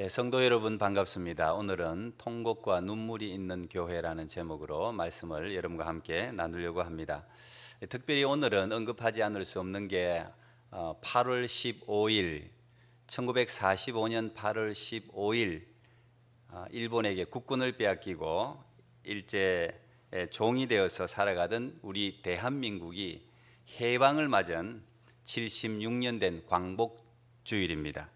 성도 여러분 반갑습니다. 오늘은 통곡과 눈물이 있는 교회라는 제목으로 말씀을 여러분과 함께 나누려고 합니다. 특별히 오늘은 언급하지 않을 수 없는 게 8월 15일 1945년 8월 15일 일본에게 국군을 빼앗기고 일제 종이 되어서 살아가던 우리 대한민국이 해방을 맞은 76년 된 광복주일입니다.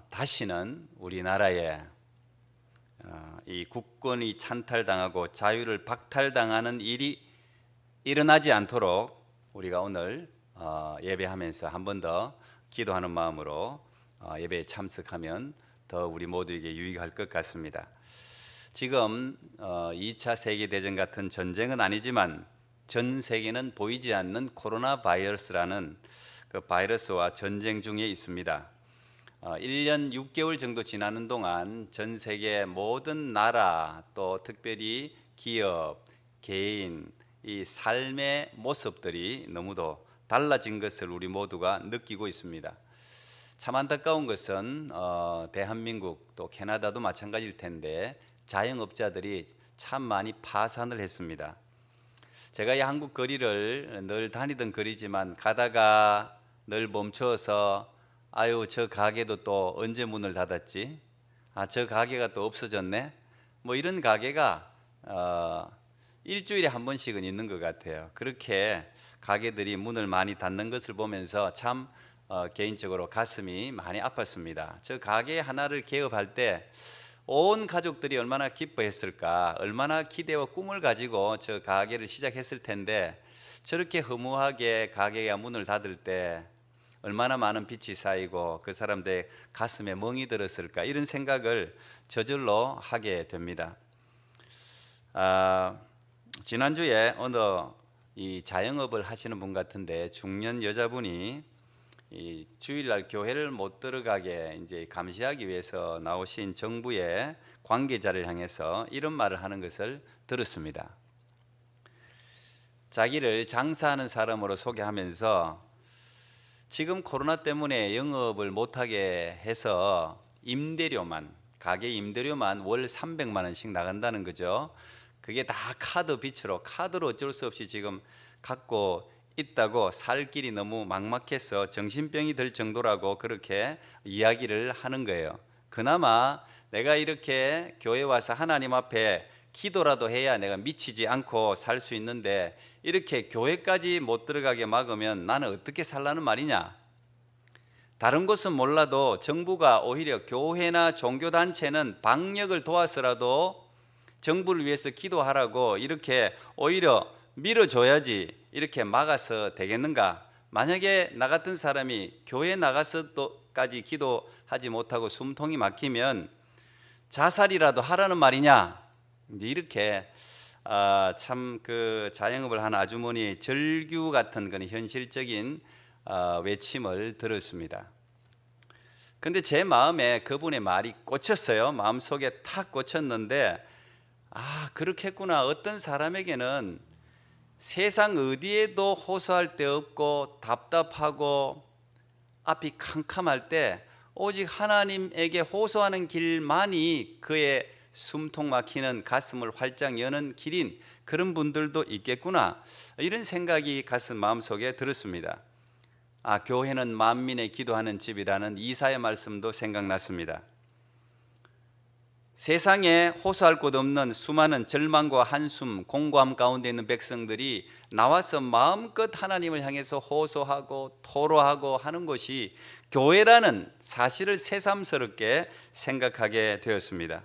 다시는 우리나라에 이 국권이 찬탈당하고 자유를 박탈당하는 일이 일어나지 않도록 우리가 오늘 예배하면서 한 번 더 기도하는 마음으로 예배에 참석하면 더 우리 모두에게 유익할 것 같습니다. 지금 2차 세계대전 같은 전쟁은 아니지만 전 세계는 보이지 않는 코로나 바이러스라는 그 바이러스와 전쟁 중에 있습니다. 1년 6개월 정도 지나는 동안 전 세계 모든 나라 또 특별히 기업, 개인 이 삶의 모습들이 너무도 달라진 것을 우리 모두가 느끼고 있습니다. 참 안타까운 것은 대한민국 또 캐나다도 마찬가지일 텐데 자영업자들이 참 많이 파산을 했습니다. 제가 이 한국 거리를 늘 다니던 거리지만 가다가 늘 멈춰서 아유 저 가게도 또 언제 문을 닫았지? 저 가게가 또 없어졌네? 뭐 이런 가게가 일주일에 한 번씩은 있는 것 같아요. 그렇게 가게들이 문을 많이 닫는 것을 보면서 참 개인적으로 가슴이 많이 아팠습니다. 저 가게 하나를 개업할 때 온 가족들이 얼마나 기뻐했을까, 얼마나 기대와 꿈을 가지고 저 가게를 시작했을 텐데 저렇게 허무하게 가게가 문을 닫을 때 얼마나 많은 빛이 쌓이고 그 사람들의 가슴에 멍이 들었을까, 이런 생각을 저절로 하게 됩니다. 지난주에 어느 이 자영업을 하시는 분 같은데 중년 여자분이 이 주일날 교회를 못 들어가게 이제 감시하기 위해서 나오신 정부의 관계자를 향해서 이런 말을 하는 것을 들었습니다. 자기를 장사하는 사람으로 소개하면서 지금 코로나 때문에 영업을 못하게 해서 임대료만, 가게 임대료만 월 300만 원씩 나간다는 거죠. 그게 다 카드 빚으로, 카드로 어쩔 수 없이 지금 갖고 있다고, 살 길이 너무 막막해서 정신병이 들 정도라고 그렇게 이야기를 하는 거예요. 그나마 내가 이렇게 교회 와서 하나님 앞에 기도라도 해야 내가 미치지 않고 살 수 있는데 이렇게 교회까지 못 들어가게 막으면 나는 어떻게 살라는 말이냐. 다른 곳은 몰라도 정부가 오히려 교회나 종교단체는 방역을 도와서라도 정부를 위해서 기도하라고 이렇게 오히려 밀어줘야지 이렇게 막아서 되겠는가. 만약에 나 같은 사람이 교회 나가서까지 기도하지 못하고 숨통이 막히면 자살이라도 하라는 말이냐. 이렇게 참 그 자영업을 하는 아주머니의 절규 같은 그런 현실적인 외침을 들었습니다. 근데 제 마음에 그분의 말이 꽂혔어요. 마음속에 탁 꽂혔는데 그렇겠구나. 어떤 사람에게는 세상 어디에도 호소할 데 없고 답답하고 앞이 캄캄할 때 오직 하나님에게 호소하는 길만이 그의 숨통 막히는 가슴을 활짝 여는 길인 그런 분들도 있겠구나. 이런 생각이 가슴 마음속에 들었습니다. 교회는 만민의 기도하는 집이라는 이사야 말씀도 생각났습니다. 세상에 호소할 곳 없는 수많은 절망과 한숨, 공고함 가운데 있는 백성들이 나와서 마음껏 하나님을 향해서 호소하고 토로하고 하는 것이 교회라는 사실을 새삼스럽게 생각하게 되었습니다.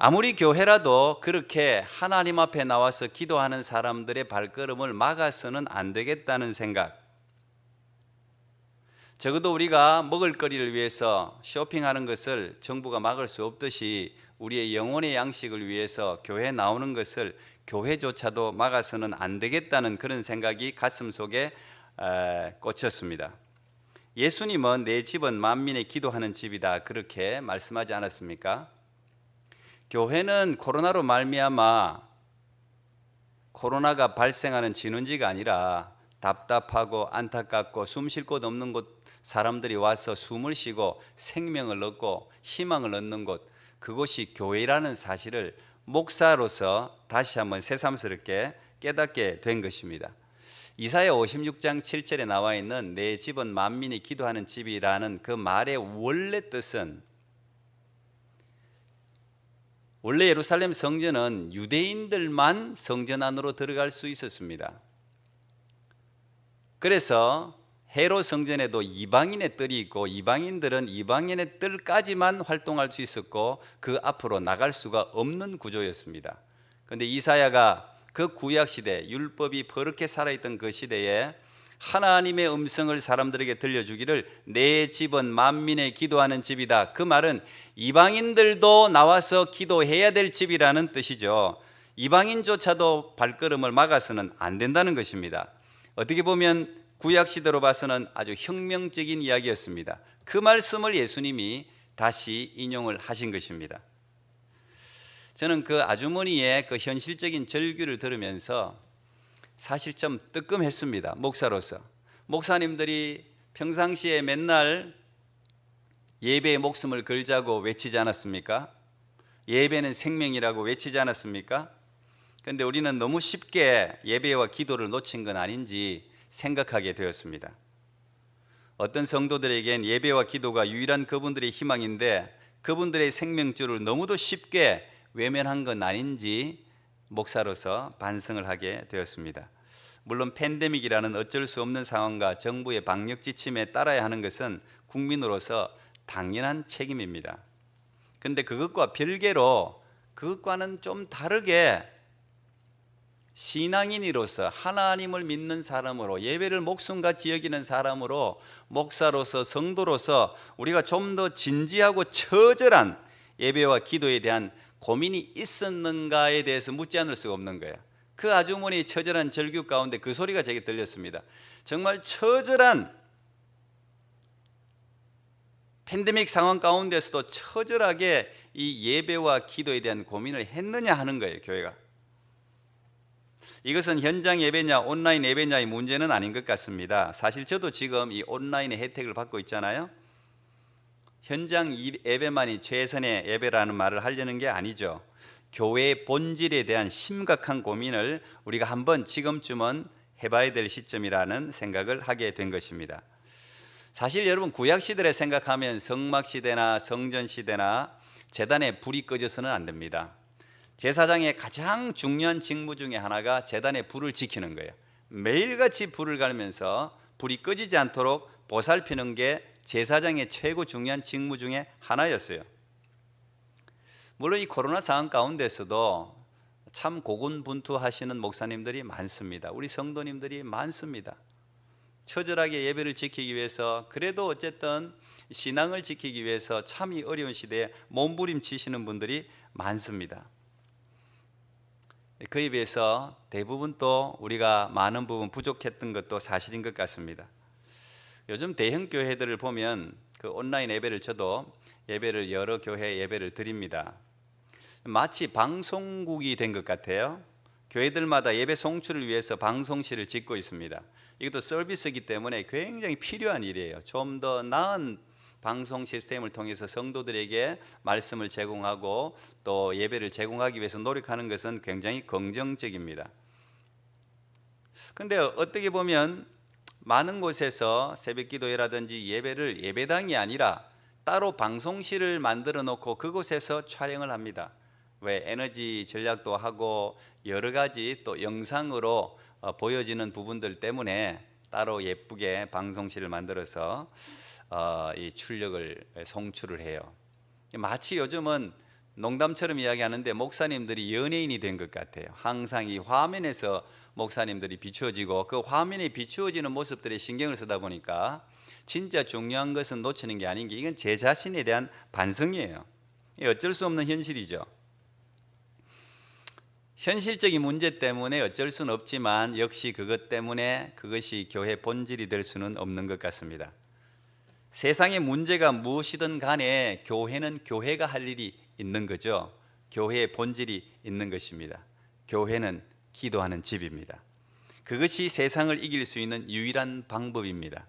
아무리 교회라도 그렇게 하나님 앞에 나와서 기도하는 사람들의 발걸음을 막아서는 안 되겠다는 생각. 적어도 우리가 먹을거리를 위해서 쇼핑하는 것을 정부가 막을 수 없듯이 우리의 영혼의 양식을 위해서 교회에 나오는 것을 교회조차도 막아서는 안 되겠다는 그런 생각이 가슴속에 꽂혔습니다. 예수님은 내 집은 만민의 기도하는 집이다 그렇게 말씀하지 않았습니까? 교회는 코로나로 말미암아 코로나가 발생하는 진원지가 아니라 답답하고 안타깝고 숨 쉴 곳 없는 곳 사람들이 와서 숨을 쉬고 생명을 얻고 희망을 얻는 곳, 그곳이 교회라는 사실을 목사로서 다시 한번 새삼스럽게 깨닫게 된 것입니다. 이사야 56장 7절에 나와 있는 내 집은 만민이 기도하는 집이라는 그 말의 원래 뜻은, 원래 예루살렘 성전은 유대인들만 성전 안으로 들어갈 수 있었습니다. 그래서 헤롯 성전에도 이방인의 뜰이 있고 이방인들은 이방인의 뜰까지만 활동할 수 있었고 그 앞으로 나갈 수가 없는 구조였습니다. 그런데 이사야가 그 구약시대 율법이 버릇게 살아있던 그 시대에 하나님의 음성을 사람들에게 들려주기를 내 집은 만민의 기도하는 집이다. 그 말은 이방인들도 나와서 기도해야 될 집이라는 뜻이죠. 이방인조차도 발걸음을 막아서는 안 된다는 것입니다. 어떻게 보면 구약시대로 봐서는 아주 혁명적인 이야기였습니다. 그 말씀을 예수님이 다시 인용을 하신 것입니다. 저는 그 아주머니의 그 현실적인 절규를 들으면서 사실 좀 뜨끔했습니다. 목사로서. 목사님들이 평상시에 맨날 예배에 목숨을 걸자고 외치지 않았습니까? 예배는 생명이라고 외치지 않았습니까? 그런데 우리는 너무 쉽게 예배와 기도를 놓친 건 아닌지 생각하게 되었습니다. 어떤 성도들에겐 예배와 기도가 유일한 그분들의 희망인데 그분들의 생명줄을 너무도 쉽게 외면한 건 아닌지 목사로서 반성을 하게 되었습니다. 물론 팬데믹이라는 어쩔 수 없는 상황과 정부의 방역 지침에 따라야 하는 것은 국민으로서 당연한 책임입니다. 그런데 그것과 별개로, 그것과는 좀 다르게 신앙인으로서 하나님을 믿는 사람으로, 예배를 목숨같이 여기는 사람으로, 목사로서, 성도로서 우리가 좀 더 진지하고 처절한 예배와 기도에 대한 고민이 있었는가에 대해서 묻지 않을 수가 없는 거예요. 그 아주머니 처절한 절규 가운데 그 소리가 제게 들렸습니다. 정말 처절한 팬데믹 상황 가운데서도 처절하게 이 예배와 기도에 대한 고민을 했느냐 하는 거예요, 교회가. 이것은 현장 예배냐 온라인 예배냐의 문제는 아닌 것 같습니다. 사실 저도 지금 이 온라인의 혜택을 받고 있잖아요. 현장 예배만이 최선의 예배라는 말을 하려는 게 아니죠. 교회의 본질에 대한 심각한 고민을 우리가 한번 지금쯤은 해봐야 될 시점이라는 생각을 하게 된 것입니다. 사실 여러분 구약시대를 생각하면 성막시대나 성전시대나 제단에 불이 꺼져서는 안 됩니다. 제사장의 가장 중요한 직무 중에 하나가 제단에 불을 지키는 거예요. 매일같이 불을 갈면서 불이 꺼지지 않도록 보살피는 게 제사장의 최고 중요한 직무 중에 하나였어요. 물론 이 코로나 상황 가운데서도 참 고군분투하시는 목사님들이 많습니다. 우리 성도님들이 많습니다. 처절하게 예배를 지키기 위해서, 그래도 어쨌든 신앙을 지키기 위해서 참 이 어려운 시대에 몸부림치시는 분들이 많습니다. 그에 비해서 대부분 또 우리가 많은 부분 부족했던 것도 사실인 것 같습니다. 요즘 대형 교회들을 보면 그 온라인 예배를, 저도 예배를 여러 교회 예배를 드립니다. 마치 방송국이 된 것 같아요. 교회들마다 예배 송출을 위해서 방송실을 짓고 있습니다. 이것도 서비스이기 때문에 굉장히 필요한 일이에요. 좀 더 나은 방송 시스템을 통해서 성도들에게 말씀을 제공하고 또 예배를 제공하기 위해서 노력하는 것은 굉장히 긍정적입니다. 그런데 어떻게 보면 많은 곳에서 새벽기도회라든지 예배를 예배당이 아니라 따로 방송실을 만들어 놓고 그곳에서 촬영을 합니다. 왜? 에너지 전략도 하고 여러 가지 또 영상으로 보여지는 부분들 때문에 따로 예쁘게 방송실을 만들어서 이 출력을 송출을 해요. 마치 요즘은 농담처럼 이야기하는데 목사님들이 연예인이 된 것 같아요. 항상 이 화면에서 목사님들이 비추어지고 그 화면에 비추어지는 모습들에 신경을 쓰다 보니까 진짜 중요한 것은 놓치는 게 아닌 게, 이건 제 자신에 대한 반성이에요. 어쩔 수 없는 현실이죠. 현실적인 문제 때문에 어쩔 수는 없지만 역시 그것 때문에 그것이 교회 본질이 될 수는 없는 것 같습니다. 세상의 문제가 무엇이든 간에 교회는 교회가 할 일이 있는 거죠. 교회의 본질이 있는 것입니다. 교회는 기도하는 집입니다. 그것이 세상을 이길 수 있는 유일한 방법입니다.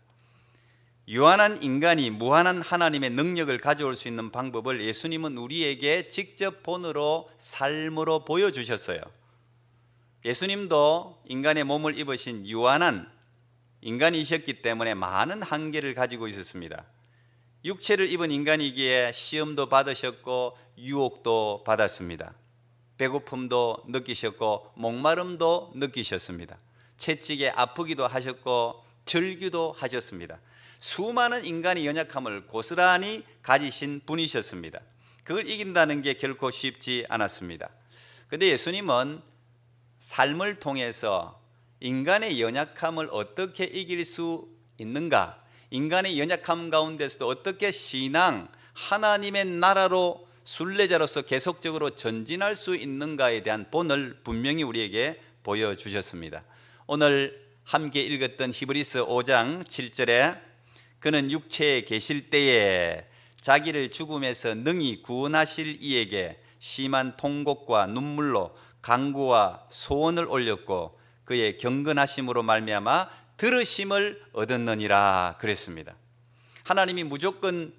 유한한 인간이 무한한 하나님의 능력을 가져올 수 있는 방법을 예수님은 우리에게 직접 본으로 삶으로 보여주셨어요. 예수님도 인간의 몸을 입으신 유한한 인간이셨기 때문에 많은 한계를 가지고 있었습니다. 육체를 입은 인간이기에 시험도 받으셨고 유혹도 받았습니다. 배고픔도 느끼셨고 목마름도 느끼셨습니다. 채찍에 아프기도 하셨고 절규도 하셨습니다. 수많은 인간의 연약함을 고스란히 가지신 분이셨습니다. 그걸 이긴다는 게 결코 쉽지 않았습니다. 그런데 예수님은 삶을 통해서 인간의 연약함을 어떻게 이길 수 있는가, 인간의 연약함 가운데서도 어떻게 신앙, 하나님의 나라로 순례자로서 계속적으로 전진할 수 있는가에 대한 본을 분명히 우리에게 보여주셨습니다. 오늘 함께 읽었던 히브리서 5장 7절에 그는 육체에 계실 때에 자기를 죽음에서 능히 구원하실 이에게 심한 통곡과 눈물로 간구와 소원을 올렸고 그의 경건하심으로 말미암아 들으심을 얻었느니라 그랬습니다. 하나님이 무조건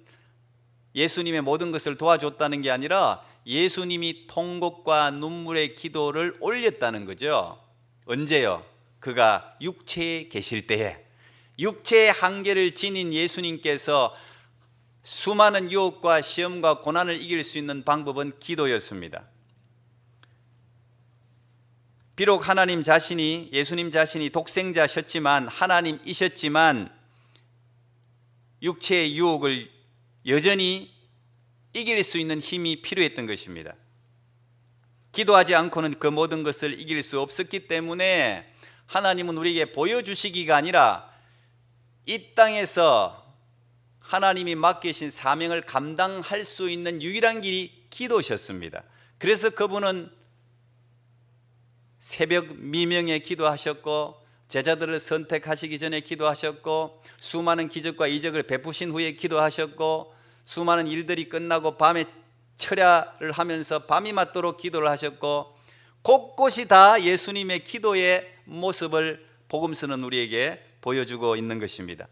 예수님의 모든 것을 도와줬다는 게 아니라 예수님이 통곡과 눈물의 기도를 올렸다는 거죠. 언제요? 그가 육체에 계실 때에. 육체의 한계를 지닌 예수님께서 수많은 유혹과 시험과 고난을 이길 수 있는 방법은 기도였습니다. 비록 하나님 자신이, 예수님 자신이 독생자셨지만, 하나님이셨지만 육체의 유혹을 여전히 이길 수 있는 힘이 필요했던 것입니다. 기도하지 않고는 그 모든 것을 이길 수 없었기 때문에 하나님은 우리에게 보여주시기가 아니라 이 땅에서 하나님이 맡기신 사명을 감당할 수 있는 유일한 길이 기도셨습니다. 그래서 그분은 새벽 미명에 기도하셨고 제자들을 선택하시기 전에 기도하셨고 수많은 기적과 이적을 베푸신 후에 기도하셨고 수많은 일들이 끝나고 밤에 철야를 하면서 밤이 맞도록 기도를 하셨고 곳곳이 다 예수님의 기도의 모습을 복음서는 우리에게 보여주고 있는 것입니다.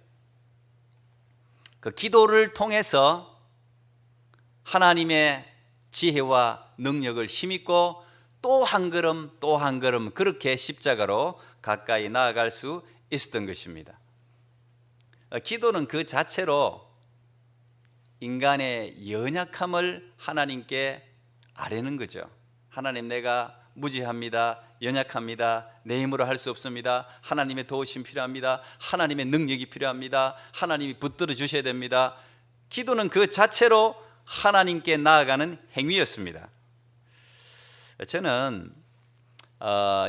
그 기도를 통해서 하나님의 지혜와 능력을 힘입고 또 한 걸음 또 한 걸음 그렇게 십자가로 가까이 나아갈 수 있었던 것입니다. 기도는 그 자체로 인간의 연약함을 하나님께 아뢰는 거죠. 하나님, 내가 무지합니다. 연약합니다. 내 힘으로 할 수 없습니다. 하나님의 도우심 필요합니다. 하나님의 능력이 필요합니다. 하나님이 붙들어 주셔야 됩니다. 기도는 그 자체로 하나님께 나아가는 행위였습니다. 저는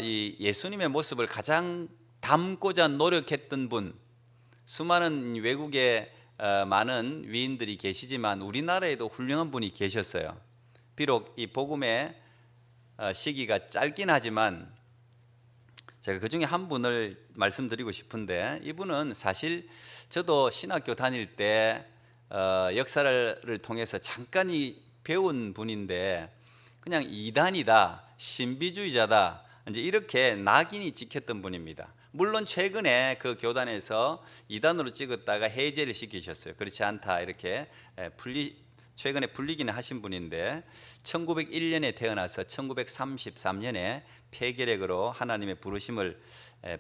이 예수님의 모습을 가장 담고자 노력했던 분, 수많은 외국에 많은 위인들이 계시지만 우리나라에도 훌륭한 분이 계셨어요. 비록 이 복음의 시기가 짧긴 하지만 제가 그 중에 한 분을 말씀드리고 싶은데, 이분은 사실 저도 신학교 다닐 때 역사를 통해서 잠깐 배운 분인데 그냥 이단이다, 신비주의자다, 이제 이렇게 낙인이 찍혔던 분입니다. 물론 최근에 그 교단에서 이단으로 찍었다가 해제를 시키셨어요. 그렇지 않다 이렇게 최근에 풀리기는 하신 분인데 1901년에 태어나서 1933년에 폐결핵으로 하나님의 부르심을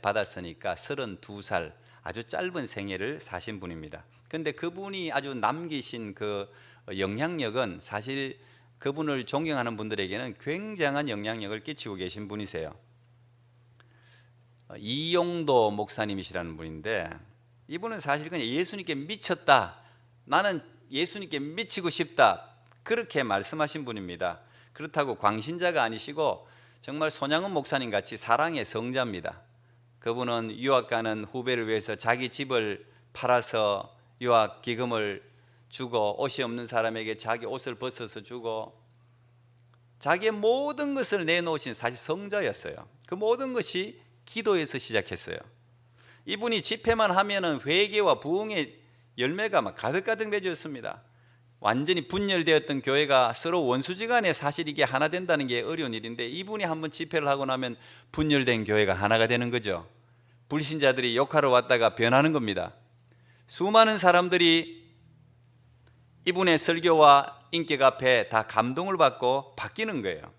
받았으니까 32살 아주 짧은 생애를 사신 분입니다. 그런데 그분이 아주 남기신 그 영향력은 사실 그분을 존경하는 분들에게는 굉장한 영향력을 끼치고 계신 분이세요. 이용도 목사님이시라는 분인데 이분은 사실 그냥 예수님께 미쳤다, 나는 예수님께 미치고 싶다, 그렇게 말씀하신 분입니다. 그렇다고 광신자가 아니시고 정말 손양은 목사님 같이 사랑의 성자입니다. 그분은 유학 가는 후배를 위해서 자기 집을 팔아서 유학 기금을 주고 옷이 없는 사람에게 자기 옷을 벗어서 주고 자기의 모든 것을 내놓으신 사실 성자였어요. 그 모든 것이 기도에서 시작했어요. 이분이 집회만 하면은 회개와 부흥의 열매가 막 가득가득 맺어졌습니다. 완전히 분열되었던 교회가 서로 원수지간에 사실 이게 하나 된다는 게 어려운 일인데 이분이 한번 집회를 하고 나면 분열된 교회가 하나가 되는 거죠. 불신자들이 욕하러 왔다가 변하는 겁니다. 수많은 사람들이 이분의 설교와 인격 앞에 다 감동을 받고 바뀌는 거예요.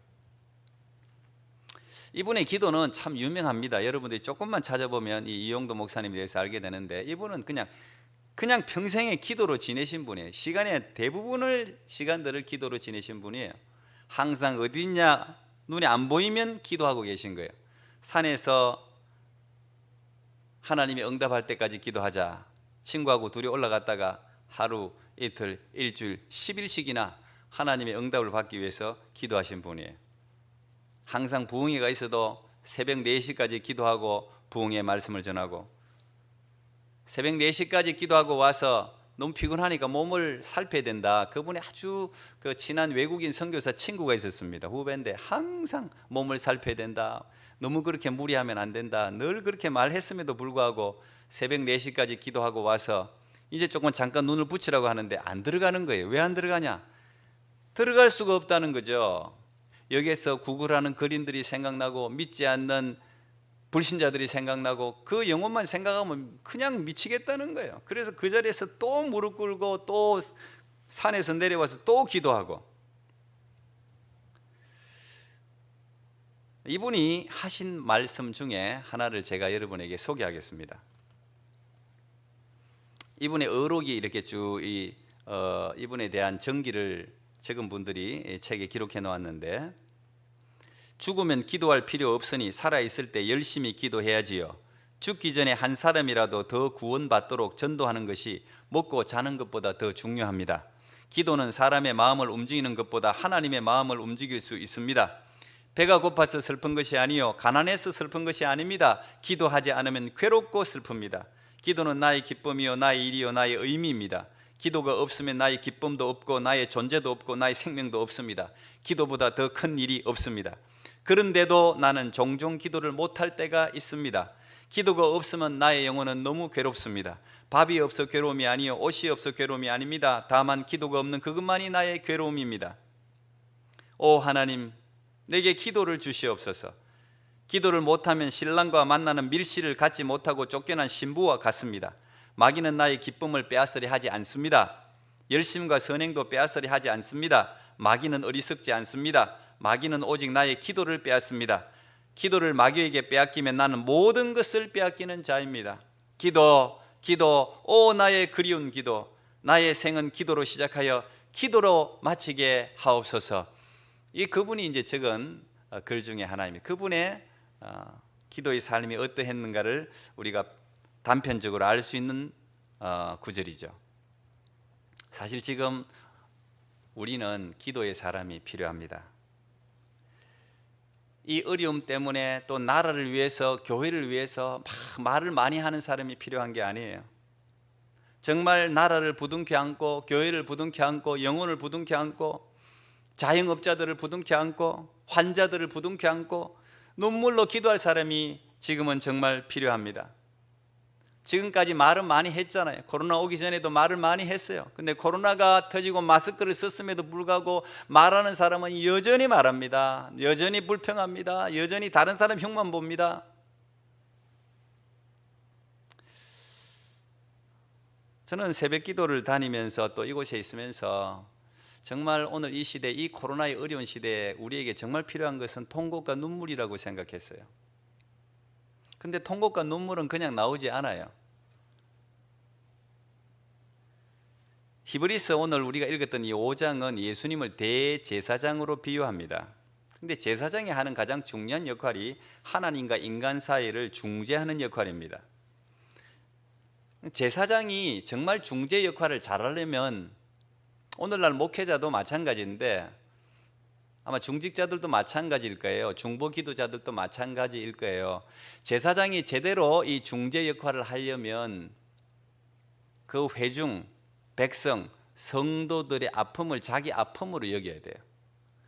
이분의 기도는 참 유명합니다. 여러분들이 조금만 찾아보면 이 이용도 목사님에 대해서 알게 되는데, 이분은 그냥 평생의 기도로 지내신 분이에요. 시간의 대부분을 시간들을 기도로 지내신 분이에요. 항상 어디 있냐, 눈에 안 보이면 기도하고 계신 거예요. 산에서 하나님이 응답할 때까지 기도하자, 친구하고 둘이 올라갔다가 하루, 이틀, 일주일, 10일씩이나 하나님의 응답을 받기 위해서 기도하신 분이에요. 항상 부흥회가 있어도 새벽 4시까지 기도하고 부흥회 말씀을 전하고, 새벽 4시까지 기도하고 와서 너무 피곤하니까 몸을 살펴야 된다. 그분이 아주 친한 외국인 선교사 친구가 있었습니다. 후배인데 항상 몸을 살펴야 된다, 너무 그렇게 무리하면 안 된다, 늘 그렇게 말했음에도 불구하고 새벽 4시까지 기도하고 와서 이제 조금 잠깐 눈을 붙이라고 하는데 안 들어가는 거예요. 왜 안 들어가냐? 들어갈 수가 없다는 거죠. 여기에서 구걸하는 거린들이 생각나고, 믿지 않는 불신자들이 생각나고, 그 영혼만 생각하면 그냥 미치겠다는 거예요. 그래서 그 자리에서 또 무릎 꿇고 또 산에서 내려와서 또 기도하고. 이분이 하신 말씀 중에 하나를 제가 여러분에게 소개하겠습니다. 이분의 어록이 이렇게 쭉 이분에 대한 정기를 적은 분들이 책에 기록해 놓았는데, 죽으면 기도할 필요 없으니 살아있을 때 열심히 기도해야지요. 죽기 전에 한 사람이라도 더 구원받도록 전도하는 것이 먹고 자는 것보다 더 중요합니다. 기도는 사람의 마음을 움직이는 것보다 하나님의 마음을 움직일 수 있습니다. 배가 고파서 슬픈 것이 아니요, 가난해서 슬픈 것이 아닙니다. 기도하지 않으면 괴롭고 슬픕니다. 기도는 나의 기쁨이요, 나의 일이요, 나의 의미입니다. 기도가 없으면 나의 기쁨도 없고 나의 존재도 없고 나의 생명도 없습니다. 기도보다 더 큰 일이 없습니다. 그런데도 나는 종종 기도를 못할 때가 있습니다. 기도가 없으면 나의 영혼은 너무 괴롭습니다. 밥이 없어 괴로움이 아니요, 옷이 없어 괴로움이 아닙니다. 다만 기도가 없는 그것만이 나의 괴로움입니다. 오 하나님, 내게 기도를 주시옵소서. 기도를 못하면 신랑과 만나는 밀실을 갖지 못하고 쫓겨난 신부와 같습니다. 마귀는 나의 기쁨을 빼앗으려 하지 않습니다. 열심과 선행도 빼앗으려 하지 않습니다. 마귀는 어리석지 않습니다. 마귀는 오직 나의 기도를 빼앗습니다. 기도를 마귀에게 빼앗기면 나는 모든 것을 빼앗기는 자입니다. 기도, 오 나의 그리운 기도, 나의 생은 기도로 시작하여 기도로 마치게 하옵소서. 이 그분이 이제 적은 글 중에 하나입니다. 그분의 기도의 삶이 어떠했는가를 우리가 단편적으로 알 수 있는 구절이죠. 사실 지금 우리는 기도의 사람이 필요합니다. 이 어려움 때문에 또 나라를 위해서, 교회를 위해서 막 말을 많이 하는 사람이 필요한 게 아니에요. 정말 나라를 부둥켜 안고, 교회를 부둥켜 안고, 영혼을 부둥켜 안고, 자영업자들을 부둥켜 안고, 환자들을 부둥켜 안고 눈물로 기도할 사람이 지금은 정말 필요합니다. 지금까지 말은 많이 했잖아요. 코로나 오기 전에도 말을 많이 했어요. 근데 코로나가 터지고 마스크를 썼음에도 불구하고 말하는 사람은 여전히 말합니다. 여전히 불평합니다. 여전히 다른 사람 흉만 봅니다. 저는 새벽 기도를 다니면서 또 이곳에 있으면서 정말 오늘 이 시대, 이 코로나의 어려운 시대에 우리에게 정말 필요한 것은 통곡과 눈물이라고 생각했어요. 근데 통곡과 눈물은 그냥 나오지 않아요. 히브리서 오늘 우리가 읽었던 이 5장은 예수님을 대제사장으로 비유합니다. 근데 제사장이 하는 가장 중요한 역할이 하나님과 인간 사이를 중재하는 역할입니다. 제사장이 정말 중재 역할을 잘하려면, 오늘날 목회자도 마찬가지인데 아마 중직자들도 마찬가지일 거예요. 중보 기도자들도 마찬가지일 거예요. 제사장이 제대로 이 중재 역할을 하려면 그 회중, 백성, 성도들의 아픔을 자기 아픔으로 여겨야 돼요.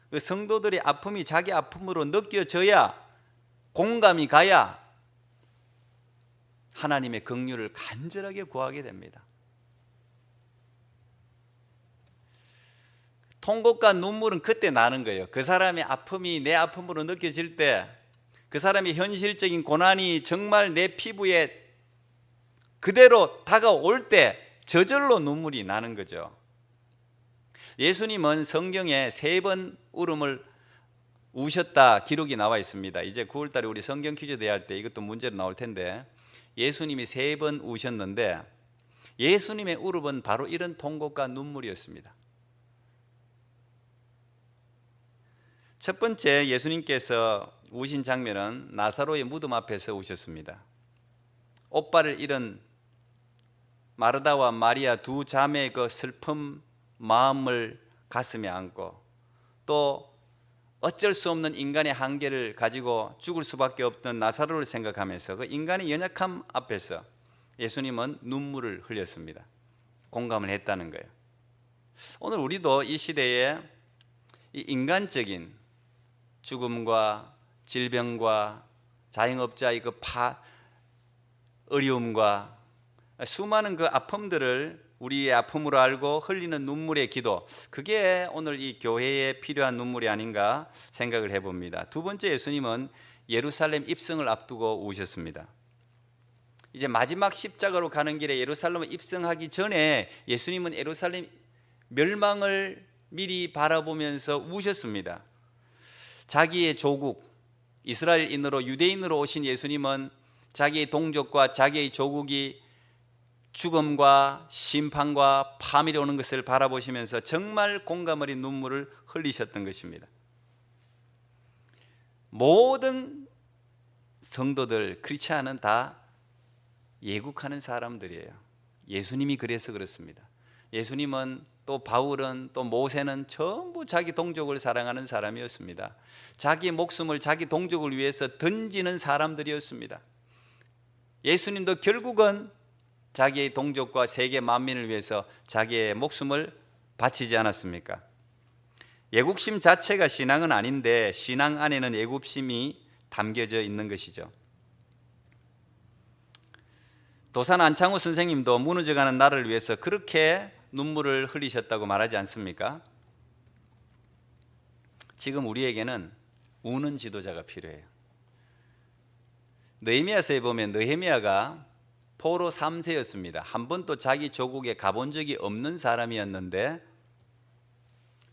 그 성도들의 아픔이 자기 아픔으로 느껴져야, 공감이 가야 하나님의 긍휼을 간절하게 구하게 됩니다. 통곡과 눈물은 그때 나는 거예요. 그 사람의 아픔이 내 아픔으로 느껴질 때, 그 사람의 현실적인 고난이 정말 내 피부에 그대로 다가올 때 저절로 눈물이 나는 거죠. 예수님은 성경에 3번 울음을 우셨다 기록이 나와 있습니다. 이제 9월 달에 우리 성경 퀴즈 대회할 때 이것도 문제로 나올 텐데, 예수님이 3번 우셨는데 예수님의 울음은 바로 이런 통곡과 눈물이었습니다. 첫 번째, 예수님께서 우신 장면은 나사로의 무덤 앞에서 우셨습니다. 오빠를 잃은 마르다와 마리아 두 자매의 그 슬픔 마음을 가슴에 안고, 또 어쩔 수 없는 인간의 한계를 가지고 죽을 수밖에 없던 나사로를 생각하면서 그 인간의 연약함 앞에서 예수님은 눈물을 흘렸습니다. 공감을 했다는 거예요. 오늘 우리도 이 시대에 이 인간적인 죽음과 질병과 자영업자의 그 어려움과 수많은 그 아픔들을 우리의 아픔으로 알고 흘리는 눈물의 기도, 그게 오늘 이 교회에 필요한 눈물이 아닌가 생각을 해봅니다. 두 번째, 예수님은 예루살렘 입성을 앞두고 우셨습니다. 이제 마지막 십자가로 가는 길에 예루살렘에 입성하기 전에 예수님은 예루살렘 멸망을 미리 바라보면서 우셨습니다. 자기의 조국 이스라엘인으로 유대인으로 오신 예수님은 자기의 동족과 자기의 조국이 죽음과 심판과 파멸이 오는 것을 바라보시면서 정말 공감 어린 눈물을 흘리셨던 것입니다. 모든 성도들, 크리스찬은 다 예국하는 사람들이에요. 예수님이 그래서 그렇습니다. 예수님은, 또 바울은, 또 모세는 전부 자기 동족을 사랑하는 사람이었습니다. 자기 목숨을 자기 동족을 위해서 던지는 사람들이었습니다. 예수님도 결국은 자기의 동족과 세계 만민을 위해서 자기의 목숨을 바치지 않았습니까? 애국심 자체가 신앙은 아닌데 신앙 안에는 애국심이 담겨져 있는 것이죠. 도산 안창호 선생님도 무너져가는 나를 위해서 그렇게 눈물을 흘리셨다고 말하지 않습니까? 지금 우리에게는 우는 지도자가 필요해요. 느헤미야서에 보면 느헤미야가 포로 3세였습니다. 한 번도 자기 조국에 가본 적이 없는 사람이었는데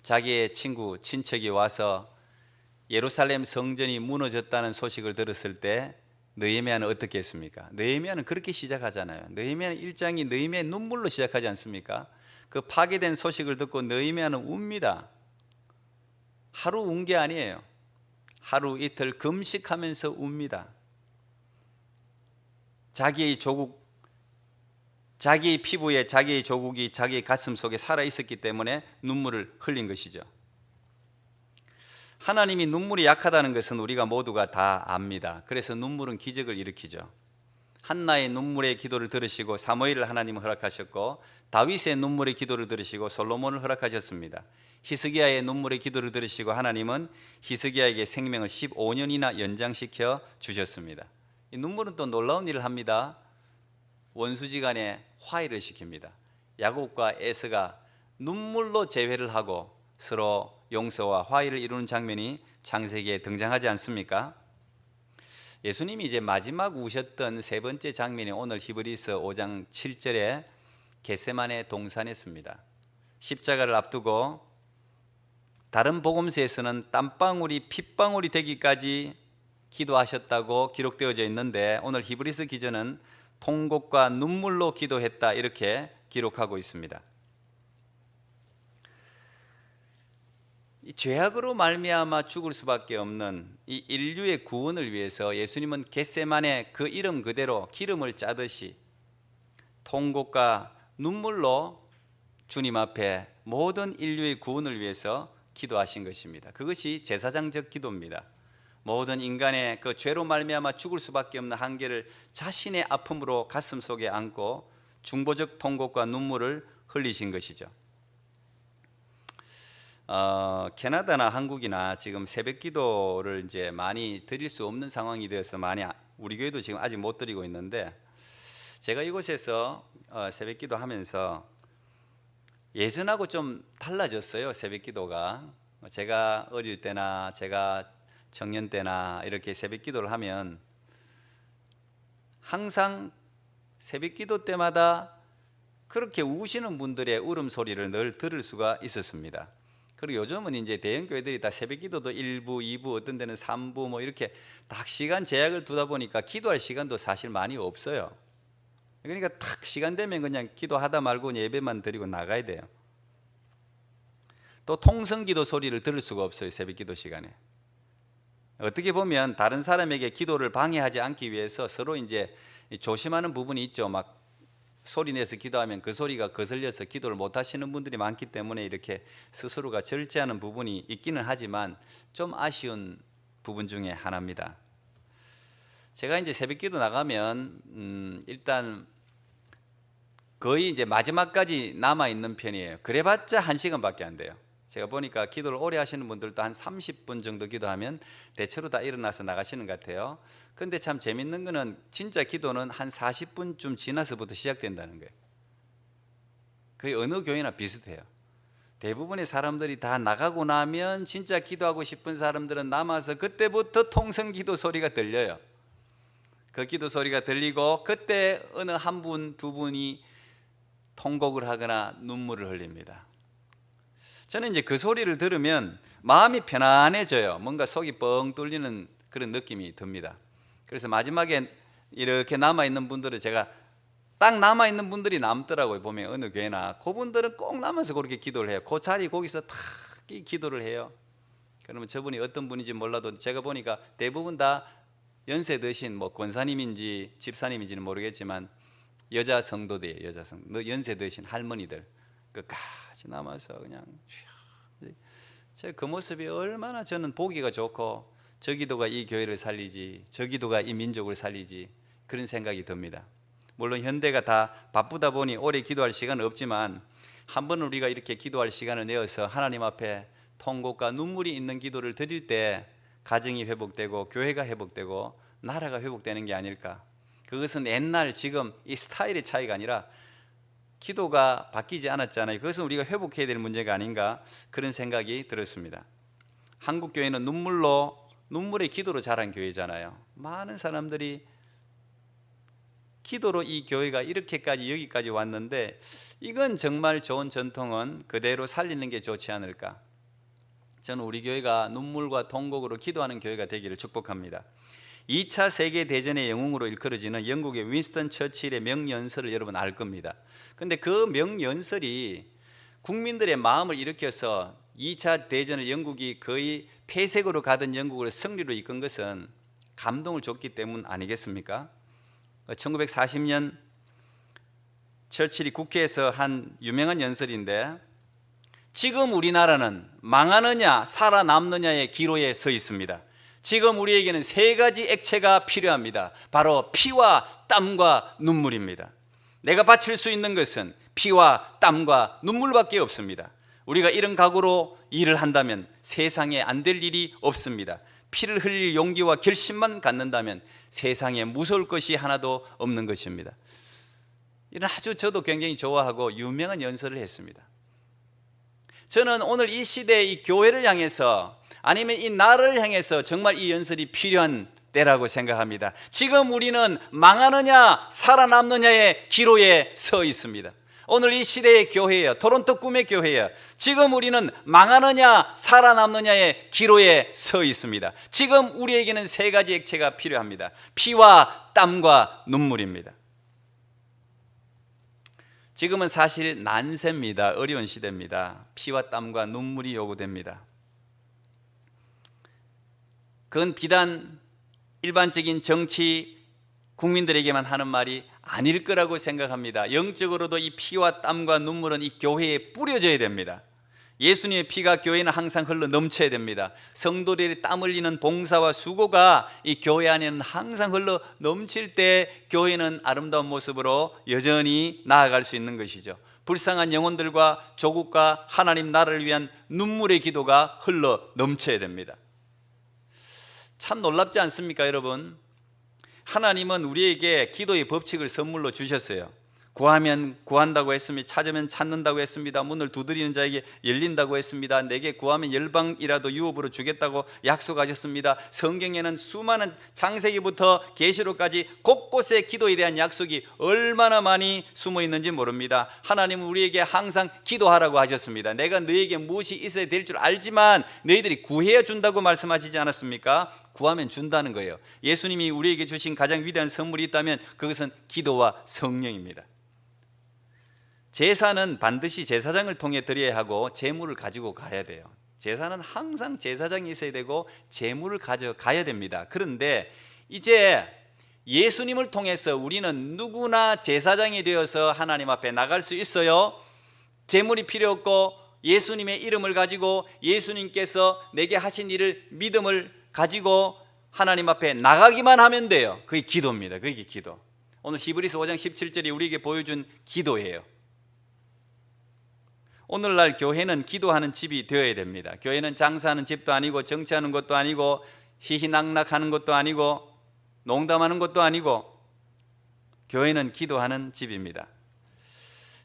자기의 친구, 친척이 와서 예루살렘 성전이 무너졌다는 소식을 들었을 때 느헤미야는 어떻게 했습니까? 느헤미야는 그렇게 시작하잖아요. 느헤미야는 1장이 느헤미야의 눈물로 시작하지 않습니까? 그 파괴된 소식을 듣고 느헤미야는 웁니다. 하루 운 게 아니에요. 하루 이틀 금식하면서 웁니다. 자기의 조국, 자기의 피부에 자기의 조국이 자기의 가슴 속에 살아 있었기 때문에 눈물을 흘린 것이죠. 하나님이 눈물이 약하다는 것은 우리가 모두가 다 압니다. 그래서 눈물은 기적을 일으키죠. 한나의 눈물의 기도를 들으시고 사무엘을 하나님은 허락하셨고, 다윗의 눈물의 기도를 들으시고 솔로몬을 허락하셨습니다. 히스기야의 눈물의 기도를 들으시고 하나님은 히스기야에게 생명을 15년이나 연장시켜 주셨습니다. 이 눈물은 또 놀라운 일을 합니다. 원수지간에 화해를 시킵니다. 야곱과 에서가 눈물로 재회를 하고 서로 용서와 화해를 이루는 장면이 창세기에 등장하지 않습니까? 예수님이 이제 마지막 우셨던 세 번째 장면이 오늘 히브리서 5장 7절에 겟세마네 동산에습니다. 십자가를 앞두고 다른 복음서에서는 땀방울이 핏방울이 되기까지 기도하셨다고 기록되어져 있는데 오늘 히브리서 기자는 통곡과 눈물로 기도했다 이렇게 기록하고 있습니다. 이 죄악으로 말미암아 죽을 수밖에 없는 이 인류의 구원을 위해서 예수님은 겟세마네 그 이름 그대로 기름을 짜듯이 통곡과 눈물로 주님 앞에 모든 인류의 구원을 위해서 기도하신 것입니다. 그것이 제사장적 기도입니다. 모든 인간의 그 죄로 말미암아 죽을 수밖에 없는 한계를 자신의 아픔으로 가슴 속에 안고 중보적 통곡과 눈물을 흘리신 것이죠. 캐나다나 한국이나 지금 새벽 기도를 이제 많이 드릴 수 없는 상황이 되어서 많이 우리 교회도 지금 아직 못 드리고 있는데, 제가 이곳에서 새벽 기도 하면서 예전하고 좀 달라졌어요. 새벽 기도가 제가 어릴 때나 제가 청년 때나 이렇게 새벽 기도를 하면 항상 새벽기도 때마다 그렇게 우시는 분들의 울음소리를 늘 들을 수가 있었습니다. 그리고 요즘은 이제 대형 교회들이 다 새벽기도도 1부, 2부, 어떤 데는 3부 뭐 이렇게 딱 시간 제약을 두다 보니까 기도할 시간도 사실 많이 없어요. 그러니까 탁 시간 되면 그냥 기도하다 말고 예배만 드리고 나가야 돼요. 또 통성기도 소리를 들을 수가 없어요. 새벽기도 시간에. 어떻게 보면 다른 사람에게 기도를 방해하지 않기 위해서 서로 이제 조심하는 부분이 있죠. 막 소리 내서 기도하면 그 소리가 거슬려서 기도를 못 하시는 분들이 많기 때문에 이렇게 스스로가 절제하는 부분이 있기는 하지만 좀 아쉬운 부분 중에 하나입니다. 제가 이제 새벽기도 나가면 일단 거의 이제 마지막까지 남아 있는 편이에요. 그래봤자 1시간밖에 안 돼요. 제가 보니까 기도를 오래 하시는 분들도 한 30분 정도 기도하면 대체로 다 일어나서 나가시는 것 같아요. 근데 참 재밌는 거는 진짜 기도는 한 40분쯤 지나서부터 시작된다는 거예요. 거의 어느 교회나 비슷해요. 대부분의 사람들이 다 나가고 나면 진짜 기도하고 싶은 사람들은 남아서 그때부터 통성기도 소리가 들려요. 그 기도 소리가 들리고 그때 어느 한 분, 두 분이 통곡을 하거나 눈물을 흘립니다. 저는 이제 그 소리를 들으면 마음이 편안해져요. 뭔가 속이 뻥 뚫리는 그런 느낌이 듭니다. 그래서 마지막에 이렇게 남아있는 분들은 제가 딱 남아있는 분들이 남더라고요. 보면 어느 교회나 그분들은 꼭 남아서 그렇게 기도를 해요. 그 자리 거기서 탁 기도를 해요. 그러면 저분이 어떤 분인지 몰라도 제가 보니까 대부분 다 연세 드신 뭐 권사님인지 집사님인지는 모르겠지만 여자 성도들이에요. 여자 성도, 연세 드신 할머니들 끝까지 남아서 그냥 제가 그 모습이 얼마나 저는 보기가 좋고 저 기도가 이 교회를 살리지, 저 기도가 이 민족을 살리지, 그런 생각이 듭니다. 물론 현대가 다 바쁘다 보니 오래 기도할 시간은 없지만 한 번 우리가 이렇게 기도할 시간을 내어서 하나님 앞에 통곡과 눈물이 있는 기도를 드릴 때 가정이 회복되고 교회가 회복되고 나라가 회복되는 게 아닐까. 그것은 옛날 지금 이 스타일의 차이가 아니라 기도가 바뀌지 않았잖아요. 그것은 우리가 회복해야 될 문제가 아닌가, 그런 생각이 들었습니다. 한국 교회는 눈물의 기도로 자란 교회잖아요. 많은 사람들이 기도로 이 교회가 이렇게까지 여기까지 왔는데 이건 정말 좋은 전통은 그대로 살리는 게 좋지 않을까. 저는 우리 교회가 눈물과 통곡으로 기도하는 교회가 되기를 축복합니다. 2차 세계대전의 영웅으로 일컬어지는 영국의 윈스턴 처칠의 명연설을 여러분 알 겁니다. 그런데 그 명연설이 국민들의 마음을 일으켜서 2차 대전을 영국이 거의 폐색으로 가던 영국을 승리로 이끈 것은 감동을 줬기 때문 아니겠습니까? 1940년 처칠이 국회에서 한 유명한 연설인데, 지금 우리나라는 망하느냐 살아남느냐의 기로에 서 있습니다. 지금 우리에게는 세 가지 액체가 필요합니다. 바로 피와 땀과 눈물입니다. 내가 바칠 수 있는 것은 피와 땀과 눈물밖에 없습니다. 우리가 이런 각오로 일을 한다면 세상에 안 될 일이 없습니다. 피를 흘릴 용기와 결심만 갖는다면 세상에 무서울 것이 하나도 없는 것입니다. 이런 아주 저도 굉장히 좋아하고 유명한 연설을 했습니다. 저는 오늘 이 시대의 이 교회를 향해서, 아니면 이 나라를 향해서 정말 이 연설이 필요한 때라고 생각합니다. 지금 우리는 망하느냐 살아남느냐의 기로에 서 있습니다. 오늘 이 시대의 교회예요. 토론토 꿈의 교회예요. 지금 우리는 망하느냐 살아남느냐의 기로에 서 있습니다. 지금 우리에게는 세 가지 액체가 필요합니다. 피와 땀과 눈물입니다. 지금은 사실 난세입니다. 어려운 시대입니다. 피와 땀과 눈물이 요구됩니다. 그건 비단 일반적인 정치 국민들에게만 하는 말이 아닐 거라고 생각합니다. 영적으로도 이 피와 땀과 눈물은 이 교회에 뿌려져야 됩니다. 예수님의 피가 교회는 항상 흘러 넘쳐야 됩니다. 성도들의 땀 흘리는 봉사와 수고가 이 교회 안에는 항상 흘러 넘칠 때 교회는 아름다운 모습으로 여전히 나아갈 수 있는 것이죠. 불쌍한 영혼들과 조국과 하나님 나라를 위한 눈물의 기도가 흘러 넘쳐야 됩니다. 참 놀랍지 않습니까, 여러분? 하나님은 우리에게 기도의 법칙을 선물로 주셨어요. 구하면 구한다고 했습니다. 찾으면 찾는다고 했습니다. 문을 두드리는 자에게 열린다고 했습니다. 내게 구하면 열방이라도 유업으로 주겠다고 약속하셨습니다. 성경에는 수많은 창세기부터 계시록까지 곳곳에 기도에 대한 약속이 얼마나 많이 숨어 있는지 모릅니다. 하나님은 우리에게 항상 기도하라고 하셨습니다. 내가 너에게 무엇이 있어야 될 줄 알지만 너희들이 구해야 준다고 말씀하시지 않았습니까? 구하면 준다는 거예요. 예수님이 우리에게 주신 가장 위대한 선물이 있다면 그것은 기도와 성령입니다. 제사는 반드시 제사장을 통해 드려야 하고 제물을 가지고 가야 돼요. 제사는 항상 제사장이 있어야 되고 제물을 가져가야 됩니다. 그런데 이제 예수님을 통해서 우리는 누구나 제사장이 되어서 하나님 앞에 나갈 수 있어요. 제물이 필요 없고 예수님의 이름을 가지고 예수님께서 내게 하신 일을 믿음을 가지고 하나님 앞에 나가기만 하면 돼요. 그게 기도입니다. 그게 기도. 오늘 히브리서 5장 17절이 우리에게 보여준 기도예요. 오늘날 교회는 기도하는 집이 되어야 됩니다. 교회는 장사하는 집도 아니고 정치하는 것도 아니고 희희낙낙하는 것도 아니고 농담하는 것도 아니고 교회는 기도하는 집입니다.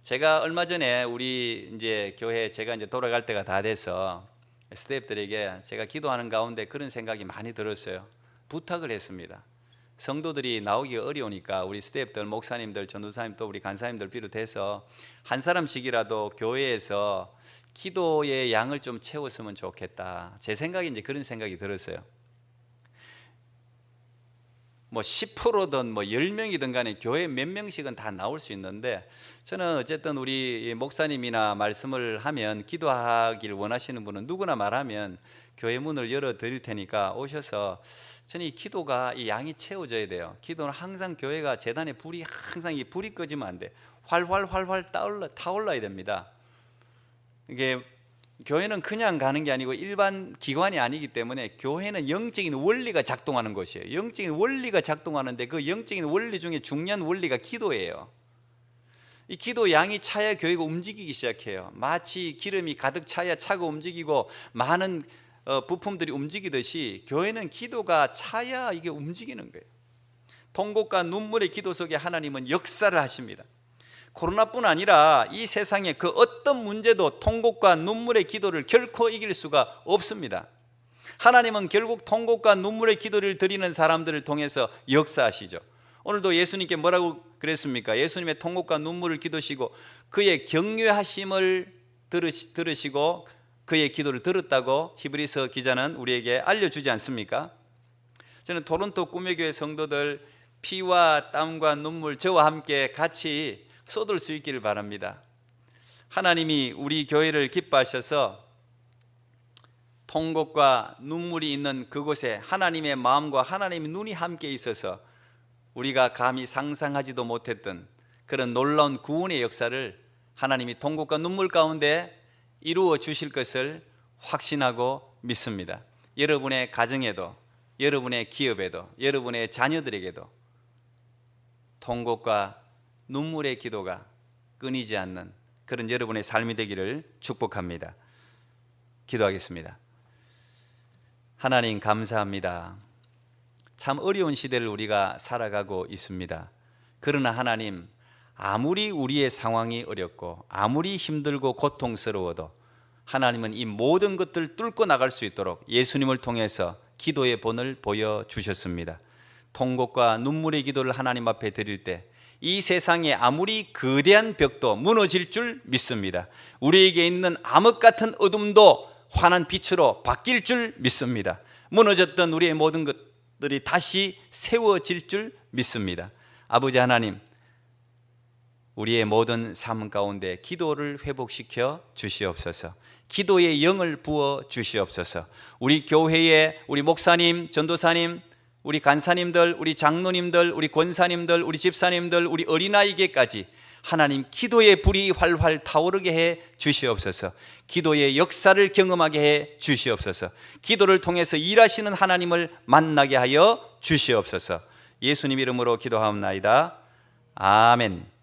제가 얼마 전에 우리 이제 교회 제가 이제 돌아갈 때가 다 돼서 스태프들에게 제가 기도하는 가운데 그런 생각이 많이 들었어요. 부탁을 했습니다. 성도들이 나오기 어려우니까 우리 스태프들, 목사님들, 전도사님 또 우리 간사님들 비롯해서 한 사람씩이라도 교회에서 기도의 양을 좀 채웠으면 좋겠다. 제 생각이 이제 그런 생각이 들었어요. 뭐 10%든 뭐 10명이든 간에 교회 몇 명씩은 다 나올 수 있는데 저는 어쨌든 우리 목사님이나 말씀을 하면 기도하길 원하시는 분은 누구나 말하면 교회 문을 열어 드릴 테니까 오셔서 저는 이 기도가 이 양이 채워져야 돼요. 기도는 항상 교회가 재단에 불이 항상 이 불이 꺼지면 안 돼. 활활 타올라야 됩니다. 이게 교회는 그냥 가는 게 아니고 일반 기관이 아니기 때문에 교회는 영적인 원리가 작동하는 곳이에요. 영적인 원리가 작동하는데 그 영적인 원리 중에 중요한 원리가 기도예요. 이 기도 양이 차야 교회가 움직이기 시작해요. 마치 기름이 가득 차야 차가 움직이고 많은 부품들이 움직이듯이 교회는 기도가 차야 이게 움직이는 거예요. 통곡과 눈물의 기도 속에 하나님은 역사를 하십니다. 코로나뿐 아니라 이 세상의 그 어떤 문제도 통곡과 눈물의 기도를 결코 이길 수가 없습니다. 하나님은 결국 통곡과 눈물의 기도를 드리는 사람들을 통해서 역사하시죠. 오늘도 예수님께 뭐라고 그랬습니까? 예수님의 통곡과 눈물을 기도시고 그의 격려하심을 들으시고 그의 기도를 들었다고 히브리서 기자는 우리에게 알려주지 않습니까? 저는 토론토 꿈의 교회 성도들 피와 땀과 눈물 저와 함께 같이 쏟을 수 있기를 바랍니다. 하나님이 우리 교회를 기뻐하셔서 통곡과 눈물이 있는 그곳에 하나님의 마음과 하나님의 눈이 함께 있어서 우리가 감히 상상하지도 못했던 그런 놀라운 구원의 역사를 하나님이 통곡과 눈물 가운데 이루어 주실 것을 확신하고 믿습니다. 여러분의 가정에도, 여러분의 기업에도, 여러분의 자녀들에게도 통곡과 눈물의 기도가 끊이지 않는 그런 여러분의 삶이 되기를 축복합니다. 기도하겠습니다. 하나님 감사합니다. 참 어려운 시대를 우리가 살아가고 있습니다. 그러나 하나님, 아무리 우리의 상황이 어렵고 아무리 힘들고 고통스러워도 하나님은 이 모든 것들을 뚫고 나갈 수 있도록 예수님을 통해서 기도의 본을 보여주셨습니다. 통곡과 눈물의 기도를 하나님 앞에 드릴 때 이 세상에 아무리 거대한 벽도 무너질 줄 믿습니다. 우리에게 있는 암흑 같은 어둠도 환한 빛으로 바뀔 줄 믿습니다. 무너졌던 우리의 모든 것들이 다시 세워질 줄 믿습니다. 아버지 하나님, 우리의 모든 삶 가운데 기도를 회복시켜 주시옵소서. 기도의 영을 부어 주시옵소서. 우리 교회에 우리 목사님, 전도사님, 우리 간사님들, 우리 장로님들, 우리 권사님들, 우리 집사님들, 우리 어린아이에게까지 하나님 기도의 불이 활활 타오르게 해 주시옵소서. 기도의 역사를 경험하게 해 주시옵소서. 기도를 통해서 일하시는 하나님을 만나게 하여 주시옵소서. 예수님 이름으로 기도하옵나이다. 아멘.